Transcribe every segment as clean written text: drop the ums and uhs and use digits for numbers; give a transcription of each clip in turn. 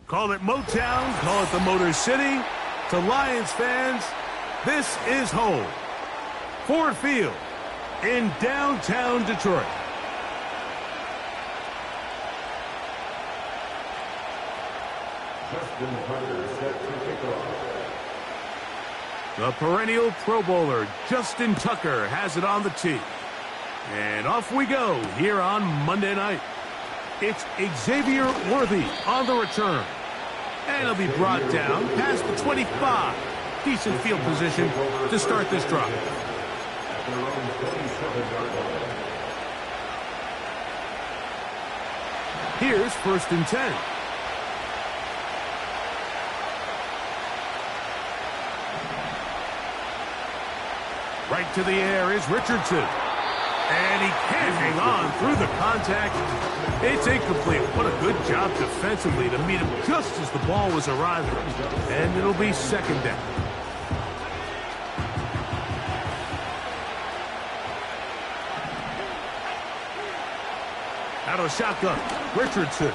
Call it Motown, call it the Motor City. To Lions fans, this is home. Ford Field in downtown Detroit. Justin Tucker set to kick off. The perennial Pro Bowler, Justin Tucker, has it on the tee. And off we go here on Monday night. It's Xavier Worthy on the return. And he'll be brought down past the 25. Decent field position to start this drive. Here's 1st and 10. Right to the air is Richardson. And he can't hang on through the contact. It's incomplete. What a good job defensively to meet him just as the ball was arriving. And it'll be 2nd down. Out of the shotgun, Richardson.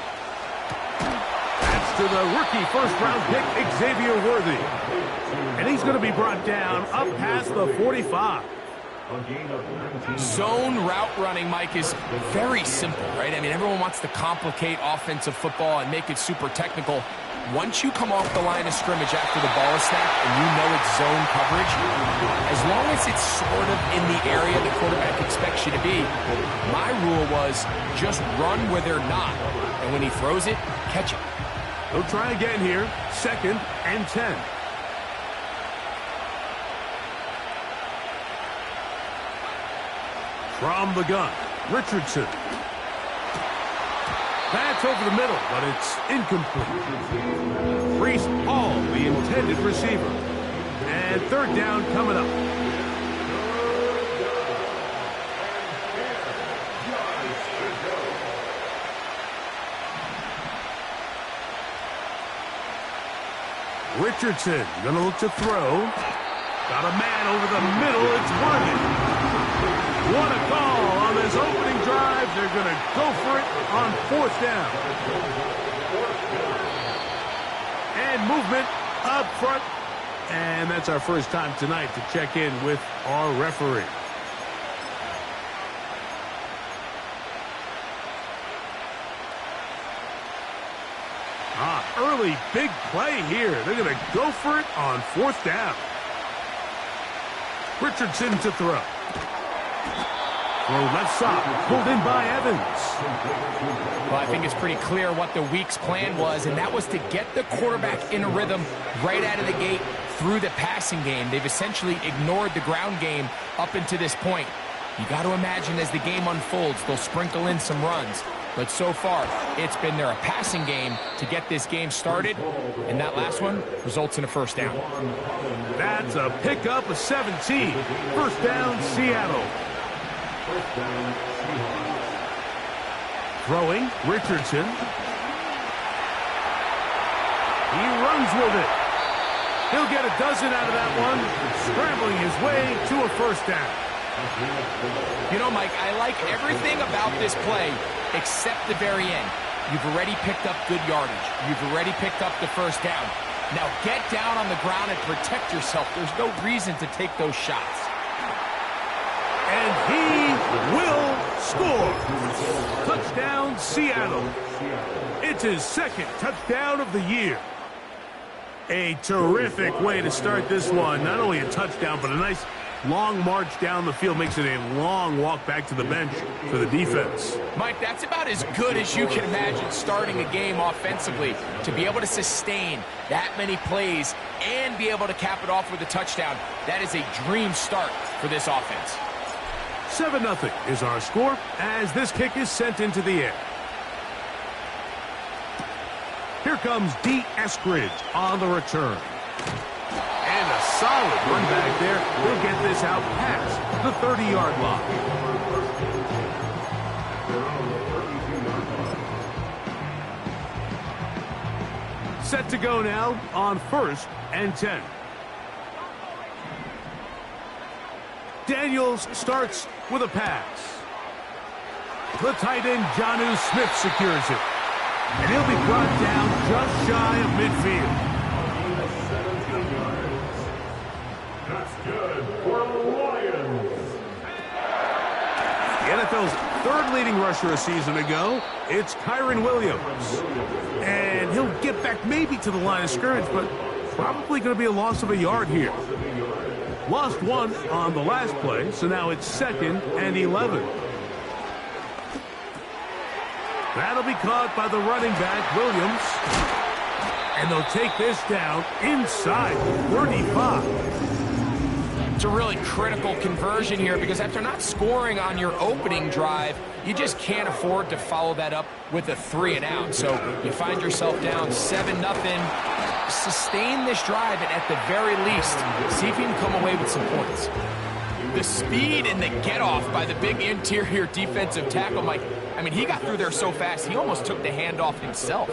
That's to the rookie first-round pick, Xavier Worthy. And he's going to be brought down up past the 45. Zone route running, Mike, is very simple, right? I mean, everyone wants to complicate offensive football and make it super technical. Once you come off the line of scrimmage after the ball is snapped and you know it's zone coverage, as long as it's sort of in the area the quarterback expects you to be, my rule was just run where they're not. And when he throws it, catch it. They'll try again here. 2nd and 10. From the gun, Richardson. That's over the middle, but it's incomplete. Breece Hall, the intended receiver. And 3rd down coming up. Richardson going to look to throw. Got a man over the middle. It's Worthy. What a call on this opening drive. They're going to go for it on 4th down. And movement up front. And that's our first time tonight to check in with our referee. Early big play here. They're going to go for it on 4th down. Richardson to throw. Throw left side, pulled in by Evans. Well, I think it's pretty clear what the week's plan was, and that was to get the quarterback in a rhythm right out of the gate through the passing game. They've essentially ignored the ground game up until this point. You got to imagine as the game unfolds, they'll sprinkle in some runs. But so far, it's been a passing game to get this game started, and that last one results in a 1st down. That's a pickup of 17. 1st down, Seattle. Throwing, Richardson. He runs with it. He'll get a dozen out of that one, scrambling his way to a 1st down. You know, Mike, I like everything about this play except the very end. You've already picked up good yardage. You've already picked up the 1st down. Now get down on the ground and protect yourself. There's no reason to take those shots. And he will score. Touchdown, Seattle. It's his 2nd touchdown of the year. A terrific way to start this one. Not only a touchdown, but a nice long march down the field. Makes it a long walk back to the bench for the defense. Mike, that's about as good as you can imagine starting a game offensively. To be able to sustain that many plays and be able to cap it off with a touchdown, that is a dream start for this offense. 7-0 is our score as this kick is sent into the air. Here comes D. Eskridge on the return. And a solid run back there. He'll get this out past the 30-yard line. Set to go now on 1st and 10. Daniels starts with a pass. The tight end, Jonnu Smith, secures it. And he'll be brought down just shy of midfield. That's good for the Lions. The NFL's third leading rusher a season ago, it's Kyren Williams. And he'll get back maybe to the line of scrimmage, but probably going to be a loss of a yard here. Lost one on the last play, so now it's 2nd and 11. That'll be caught by the running back, Williams. And they'll take this down inside 35. It's a really critical conversion here because after not scoring on your opening drive, you just can't afford to follow that up with a 3 and out. So you find yourself down 7-0. Sustain this drive and at the very least, see if you can come away with some points. The speed and the get-off by the big interior defensive tackle, Mike. I mean, he got through there so fast, he almost took the handoff himself.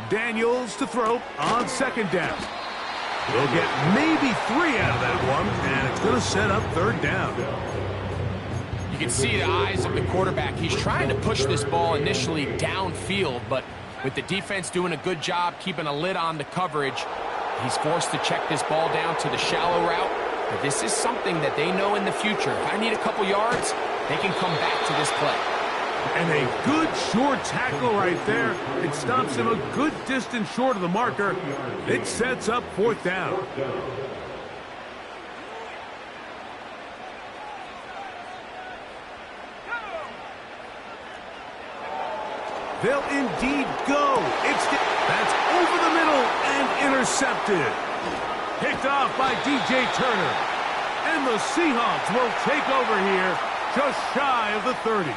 Daniels to throw on 2nd down. He'll get maybe 3 out of that one, and it's going to set up 3rd down. You can see the eyes of the quarterback. He's trying to push this ball initially downfield, but with the defense doing a good job keeping a lid on the coverage, he's forced to check this ball down to the shallow route. But this is something that they know in the future. If I need a couple yards, they can come back to this play. And a good short tackle right there. It stops him a good distance short of the marker. It sets up 4th down. They'll indeed go. That's over the middle and intercepted. Picked off by DJ Turner. And the Seahawks will take over here just shy of the 30.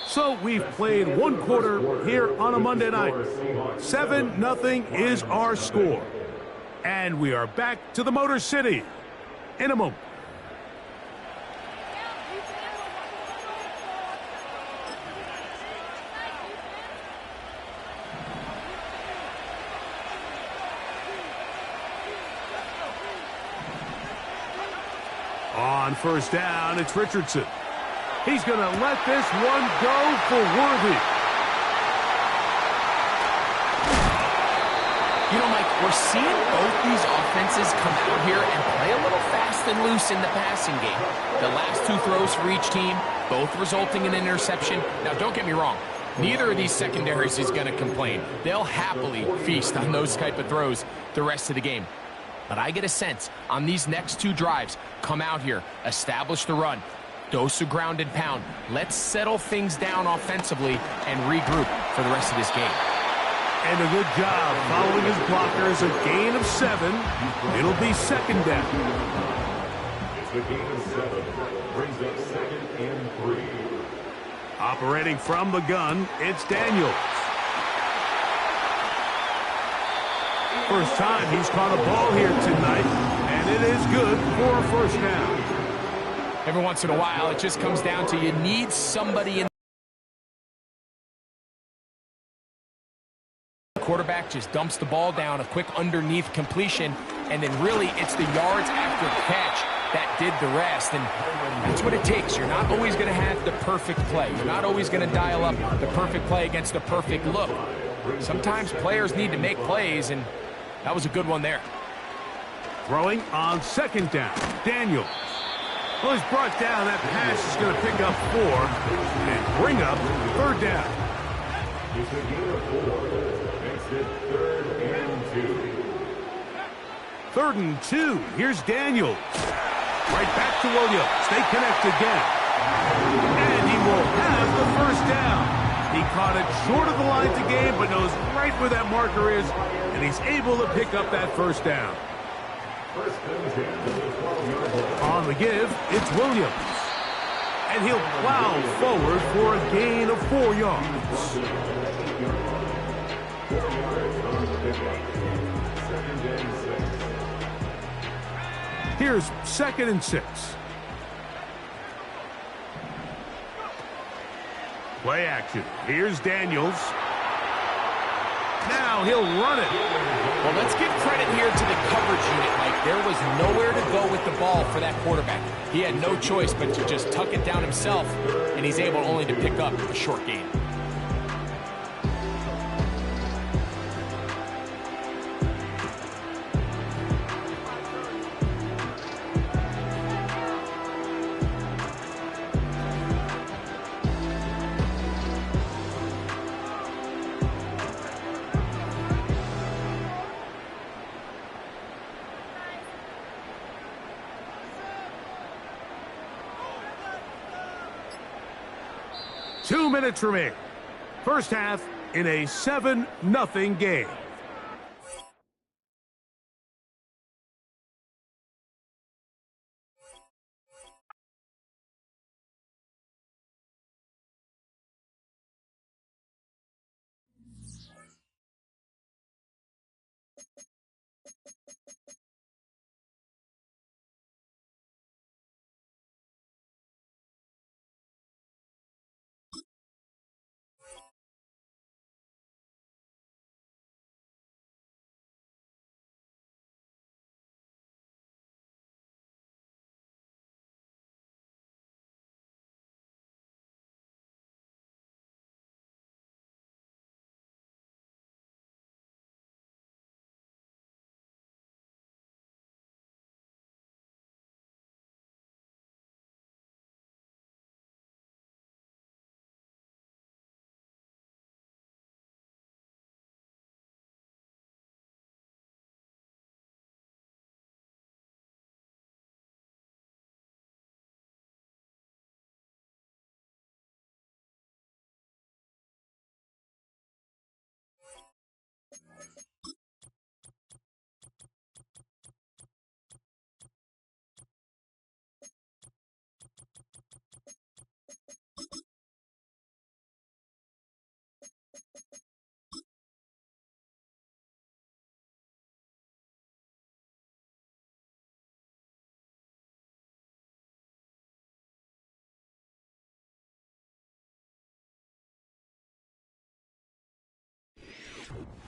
So we've played 1 quarter here on a Monday night. 7-0 is our score. And we are back to the Motor City in a moment. On 1st down, it's Richardson. He's going to let this one go for Worthy. You know, Mike, we're seeing both these offenses come out here and play a little fast and loose in the passing game. The last 2 throws for each team, both resulting in an interception. Now, don't get me wrong. Neither of these secondaries is going to complain. They'll happily feast on those type of throws the rest of the game. But I get a sense on these next 2 drives, come out here, establish the run, dose of ground and pound. Let's settle things down offensively and regroup for the rest of this game. And a good job following his blockers. A gain of 7. It'll be 2nd down. It's a gain of 7. Brings up 2nd and 3. Operating from the gun, it's Daniels. First time he's caught a ball here tonight, and it is good for a 1st down. Every once in a while, it just comes down to you need somebody in. The quarterback just dumps the ball down, a quick underneath completion, and then really it's the yards after the catch that did the rest. And that's what it takes. You're not always going to have the perfect play. You're not always going to dial up the perfect play against the perfect look. Sometimes players need to make plays, and that was a good one there. Throwing on 2nd down, Daniels. Well, he's brought down. That pass is going to pick up 4 and bring up 3rd down. It's a gain of 4. Makes it 3rd and 2. 3rd and 2. Here's Daniels. Right back to Williams. They connect again. And he will have the 1st down. He caught it short of the line to gain, but knows right where that marker is, and he's able to pick up that 1st down. On the give, it's Williams. And he'll plow forward for a gain of 4 yards. Here's 2nd and 6. Play action. Here's Daniels. Now he'll run it. Well, let's give credit here to the coverage unit, Mike. There was nowhere to go with the ball for that quarterback. He had no choice but to just tuck it down himself, and he's able only to pick up a short gain. Two minutes remain. First half in a 7-0 game.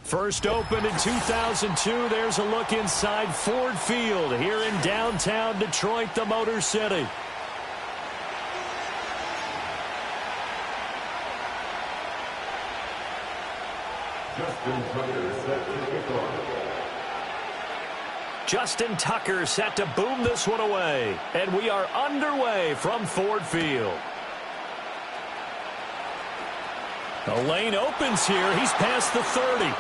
First opened in 2002. There's a look inside Ford Field here in downtown Detroit, the Motor City. Justin Tucker set to boom this one away. And we are underway from Ford Field. The lane opens here. He's past the 30.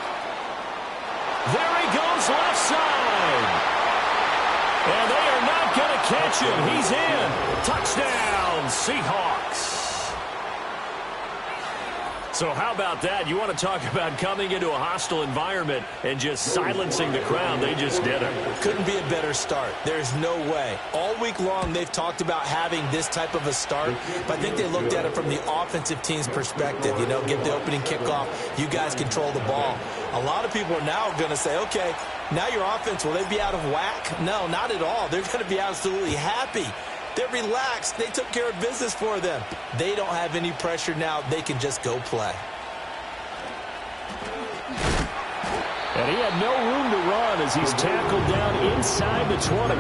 There he goes left side. And they are not going to catch him. He's in. Touchdown, Seahawks. So how about that? You want to talk about coming into a hostile environment and just silencing the crowd. They just did it. Couldn't be a better start. There's no way. All week long they've talked about having this type of a start, but I think they looked at it from the offensive team's perspective. You know, get the opening kickoff. You guys control the ball. A lot of people are now going to say, okay, now your offense, will they be out of whack? No, not at all. They're going to be absolutely happy. They're relaxed. They took care of business for them. They don't have any pressure now. They can just go play. And he had no room to run as he's tackled down inside the 20.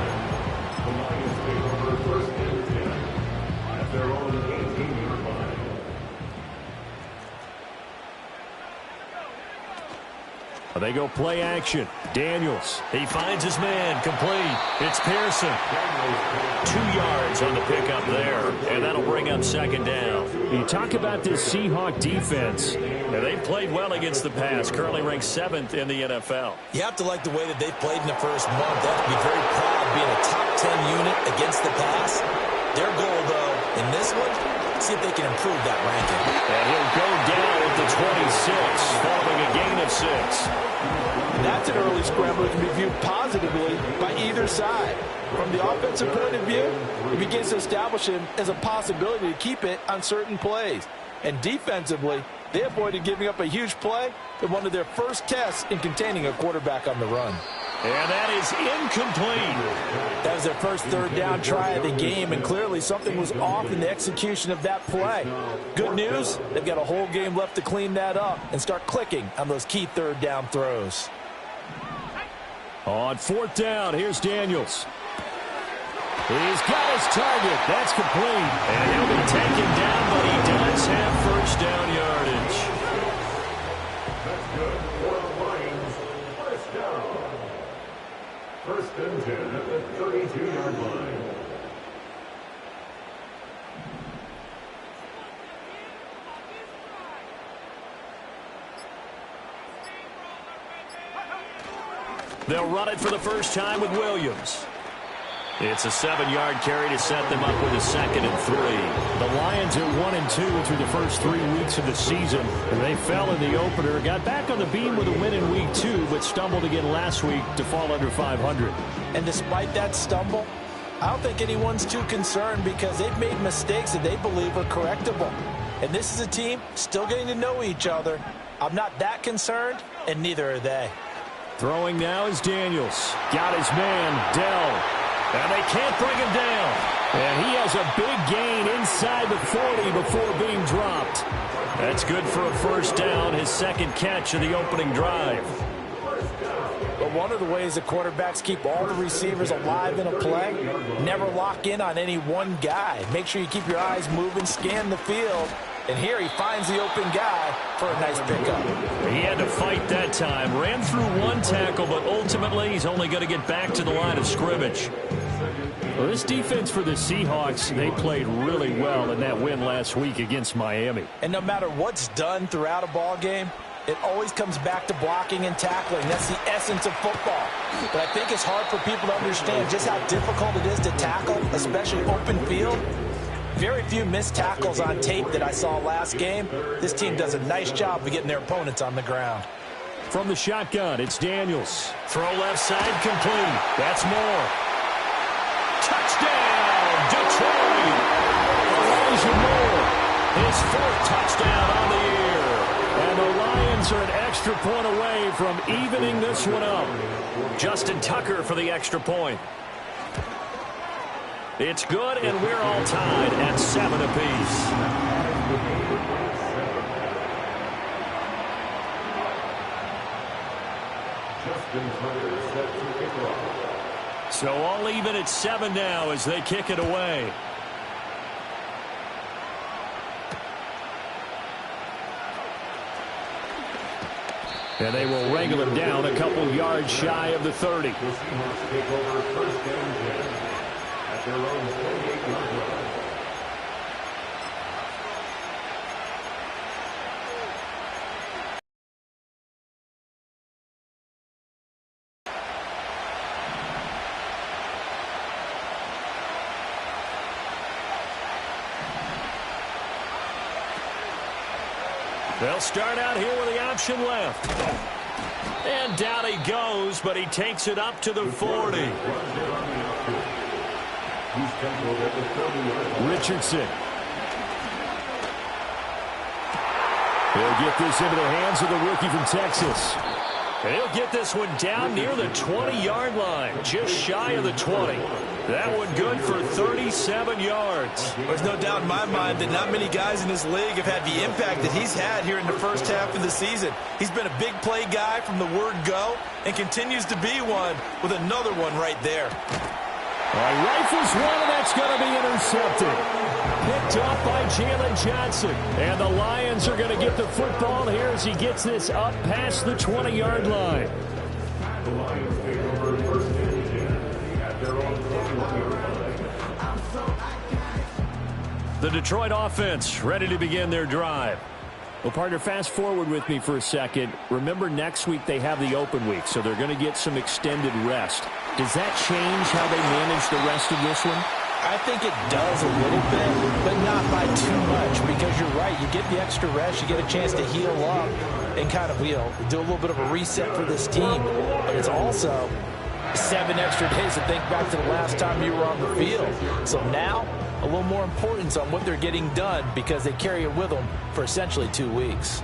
They go play action. Daniels. He finds his man. Complete. It's Pearson. 2 yards on the pickup there. And that'll bring up second down. You talk about this Seahawk defense. And they've played well against the pass. Currently ranked 7th in the NFL. You have to like the way that they've played in the first month. They have to be very proud of being a top 10 unit against the pass. Their goal, though, in this one, see if they can improve that ranking. And he'll go down at the 26, following a gain of 6. That's an early scramble that can be viewed positively by either side. From the offensive point of view, it begins to establish him as a possibility to keep it on certain plays. And defensively, they avoided giving up a huge play in one of their first tests in containing a quarterback on the run. And that is incomplete. That was their first third down try of the game, and clearly something was off in the execution of that play. Good news, they've got a whole game left to clean that up and start clicking on those key third down throws. On fourth down, here's Daniels. He's got his target. That's complete. And he'll be taken down, but he does have first down yardage. That's good for the Lions. First down. First and 10 at the 32-yard line. They'll run it for the first time with Williams. It's a 7-yard carry to set them up with a 2nd and 3. The Lions are 1-2 through the first 3 weeks of the season. They fell in the opener, got back on the beam with a win in week 2, but stumbled again last week to fall under 500. And despite that stumble, I don't think anyone's too concerned because they've made mistakes that they believe are correctable. And this is a team still getting to know each other. I'm not that concerned, and neither are they. Throwing now is Daniels. Got his man, Dell. And they can't bring him down. And he has a big gain inside the 40 before being dropped. That's good for a first down, his 2nd catch of the opening drive. But one of the ways the quarterbacks keep all the receivers alive in a play, never lock in on any one guy. Make sure you keep your eyes moving, scan the field. And here he finds the open guy for a nice pickup. He had to fight that time. Ran through one tackle, but ultimately he's only going to get back to the line of scrimmage. Well, this defense for the Seahawks, they played really well in that win last week against Miami. And no matter what's done throughout a ball game, it always comes back to blocking and tackling. That's the essence of football. But I think it's hard for people to understand just how difficult it is to tackle, especially open field. Very few missed tackles on tape that I saw last game. This team does a nice job of getting their opponents on the ground. From the shotgun, it's Daniels. Throw left side complete. That's Moore. Touchdown, Detroit. Elijah Moore, His 4th touchdown on the year. and the Lions are an extra point away from evening this one up. Justin Tucker for the extra point. It's good, and we're all tied at 7 apiece. Justin Tucker set to kick off. So all even at 7 now as they kick it away. And they will wrangle him down a couple yards shy of the 30. The Seahawks take over first and 10 at their own 28-yard line. They'll start out here with the option left. And down he goes, but he takes it up to the 40. Richardson. He'll get this into the hands of the rookie from Texas. And he'll get this one down near the 20-yard line, just shy of the 20. That one good for 37 yards. There's no doubt in my mind that not many guys in this league have had the impact that he's had here in the first half of the season. He's been a big play guy from the word go and continues to be one with another one right there. Rifles one, and that's going to be intercepted. Picked off by Jalen Johnson. And the Lions are going to get the football here as he gets this up past the 20-yard line. The Lions take over first and 10 at their own 21-yard line. The Detroit offense ready to begin their drive. Well, partner, fast forward with me for a second. Remember, next week they have the open week, so they're going to get some extended rest. Does that change how they manage the rest of this one? I think it does a little bit, but not by too much, because you're right. You get the extra rest. You get a chance to heal up and kind of, do a little bit of a reset for this team. But it's also 7 extra days to think back to the last time you were on the field. So now, a little more importance on what they're getting done because they carry it with them for essentially 2 weeks.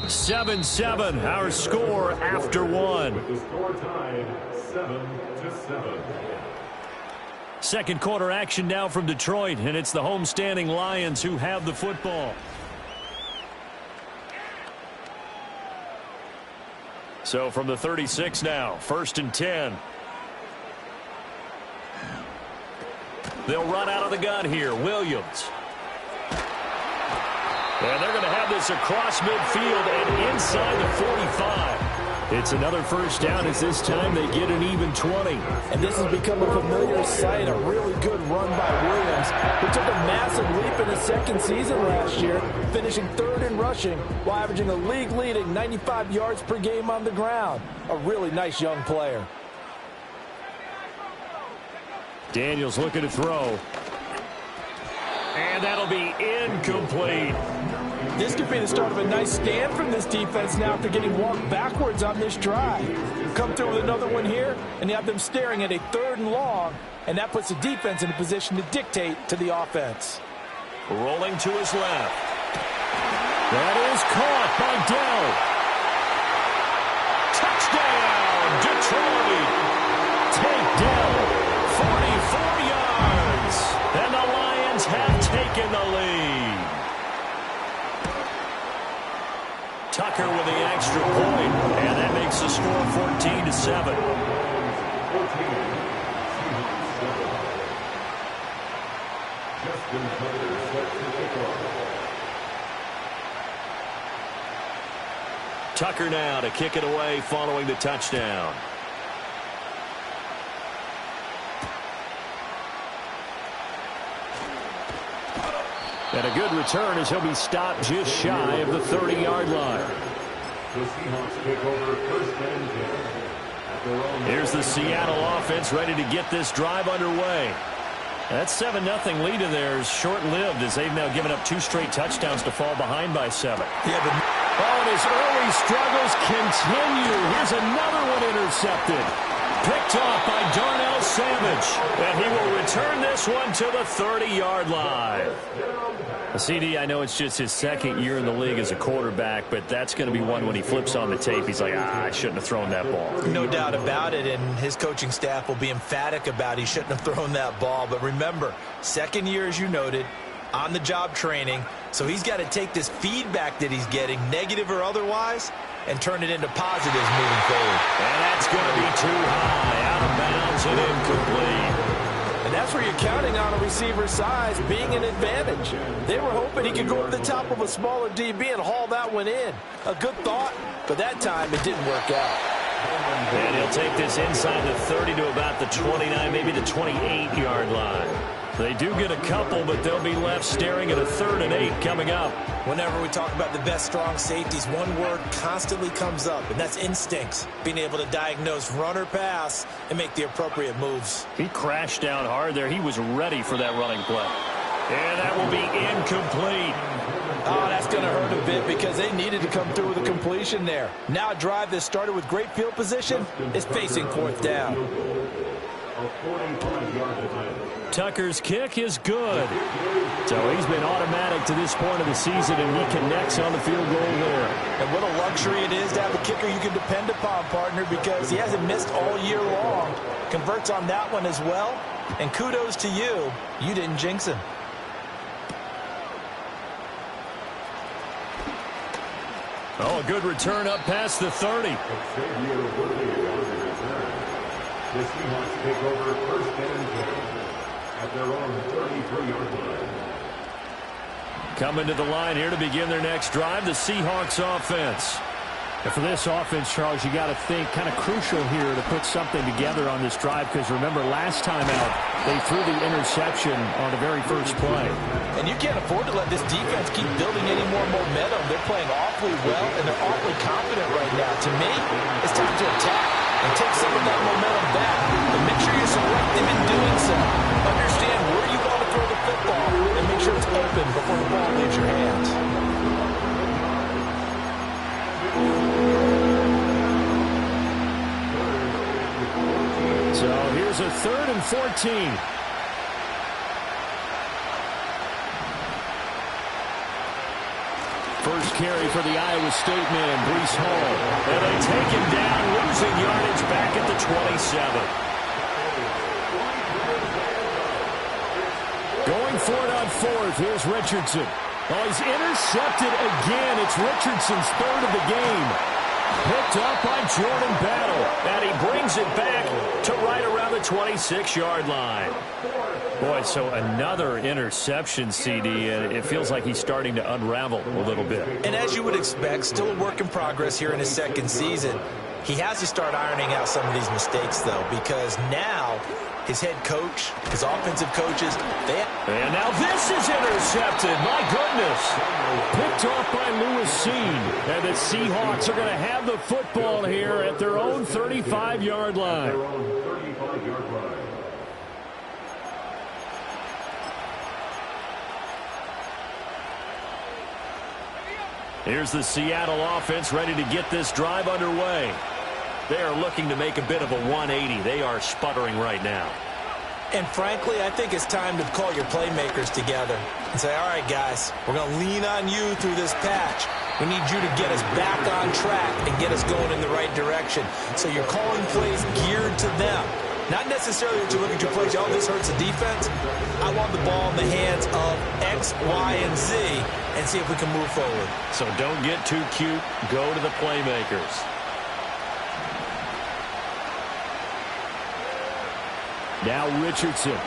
7-7, our score after one. With the score tied 7-7. Second quarter action now from Detroit, and it's the homestanding Lions who have the football. So from the 36 now, 1st and 10. They'll run out of the gun here. Williams. And they're going to have this across midfield and inside the 45. It's another first down as this time they get an even 20. And this has become a familiar sight, a really good run by Williams, who took a massive leap in his second season last year, finishing 3rd in rushing while averaging a league-leading 95 yards per game on the ground. A really nice young player. Daniels looking to throw. And that'll be incomplete. This could be the start of a nice stand from this defense now after getting walked backwards on this drive. Come through with another one here, and you have them staring at a 3rd and long, and that puts the defense in a position to dictate to the offense. Rolling to his left. That is caught by Dell. Touchdown, Detroit. Take Dell, 44 yards. And the Lions have taken the lead. Tucker with the extra point, and that makes the score 14-7. Tucker now to kick it away following the touchdown. And a good return as he'll be stopped just shy of the 30-yard line. The Seahawks take over 1st and 10. Here's the Seattle offense ready to get this drive underway. That 7-0 lead in there is short-lived as they've now given up 2 straight touchdowns to fall behind by 7. Yeah, but and his early struggles continue. Here's another one intercepted. Picked off by Darnell Savage. And he will return this one to the 30-yard line. CD, I know it's just his 2nd year in the league as a quarterback, but that's going to be one when he flips on the tape. He's like, I shouldn't have thrown that ball. No doubt about it, and his coaching staff will be emphatic about he shouldn't have thrown that ball. But remember, 2nd year, as you noted, on-the-job training. So he's got to take this feedback that he's getting, negative or otherwise, and turn it into positives moving forward. And that's going to be too high, out of bounds and incomplete. And that's where you're counting on a receiver's size being an advantage. They were hoping he could go over the top of a smaller DB and haul that one in. A good thought, but that time it didn't work out. And he'll take this inside the 30 to about the 29, maybe the 28-yard line. They do get a couple, but they'll be left staring at a 3rd and 8 coming up. Whenever we talk about the best strong safeties, one word constantly comes up, and that's instincts. Being able to diagnose run or pass and make the appropriate moves. He crashed down hard there. He was ready for that running play. And that will be incomplete. Oh, that's going to hurt a bit because they needed to come through with a completion there. Now a drive that started with great field position is facing 4th down. Tucker's kick is good. So he's been automatic to this point of the season, and he connects on the field goal there. And what a luxury it is to have a kicker you can depend upon, partner, because he hasn't missed all year long. Converts on that one as well. And kudos to you. You didn't jinx him. Oh, a good return up past the 30. The Seahawks take over 1st and 10 at their own 33-yard line. Coming to the line here to begin their next drive, the Seahawks offense. And for this offense, Charles, you got to think kind of crucial here to put something together on this drive, because remember last time out they threw the interception on the very first play. And you can't afford to let this defense keep building any more momentum. They're playing awfully well, and they're awfully confident right now. To me, it's time to attack and take some of that momentum back. But make sure you're selective in doing so. Understand where you want to throw the football and make sure it's open before the ball leaves your hands. So here's a 3rd and 14. First carry for the Iowa State man, Breece Hall. And they take him down, losing yardage back at the 27. Going for it on fourth. Here's Richardson. Oh, he's intercepted again. It's Richardson's third of the game. Picked up by Jordan Battle. And he brings it back to right around the 26-yard line. Boy, so another interception, CD, and it feels like he's starting to unravel a little bit. And as you would expect, still a work in progress here in his second season. He has to start ironing out some of these mistakes, though, because now his head coach, his offensive coaches, And now this is intercepted. My goodness. Picked off by Lewis Cine. And the Seahawks are going to have the football here at their own 35-yard line. Here's the Seattle offense ready to get this drive underway. They are looking to make a bit of a 180. They are sputtering right now. And frankly, I think it's time to call your playmakers together and say, all right, guys, we're going to lean on you through this patch. We need you to get us back on track and get us going in the right direction. So you're calling plays geared to them. Not necessarily that you look at your plays, oh, this hurts the defense. I want the ball in the hands of X, Y, and Z and see if we can move forward. So don't get too cute. Go to the playmakers. Now Richardson. And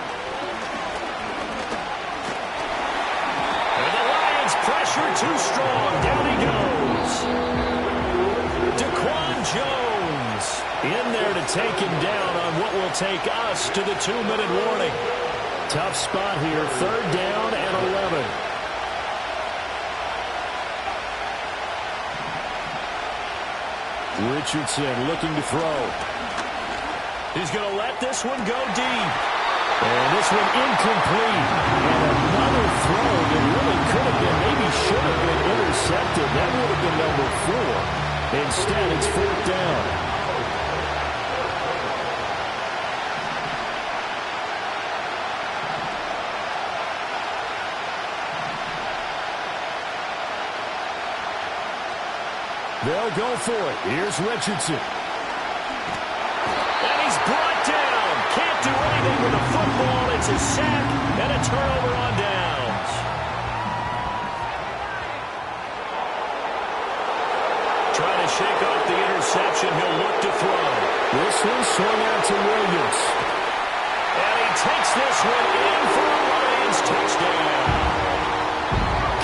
the Lions pressure too strong. Down he goes. Daquan Jones in there to take him down on what will take us to the 2-minute warning. Tough spot here. 3rd down and 11. Richardson looking to throw. He's going to let this one go deep. And this one incomplete. And another throw that really could have been, maybe should have been intercepted. That would have been number 4. Instead, it's 4th down. They'll go for it. Here's Richardson. Brought down. Can't do anything with the football. It's a sack and a turnover on downs. Trying to shake off the interception. He'll look to throw. This one swung out to Williams. And he takes this one in for a Lions touchdown.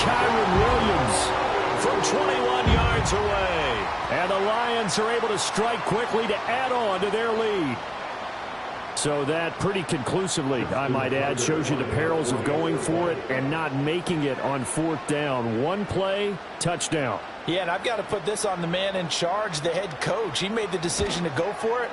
Kyren Williams from 21 yards away. And the Lions are able to strike quickly to add on to their lead. So that pretty conclusively, I might add, shows you the perils of going for it and not making it on 4th down. One play, touchdown. Yeah, and I've got to put this on the man in charge, the head coach. He made the decision to go for it.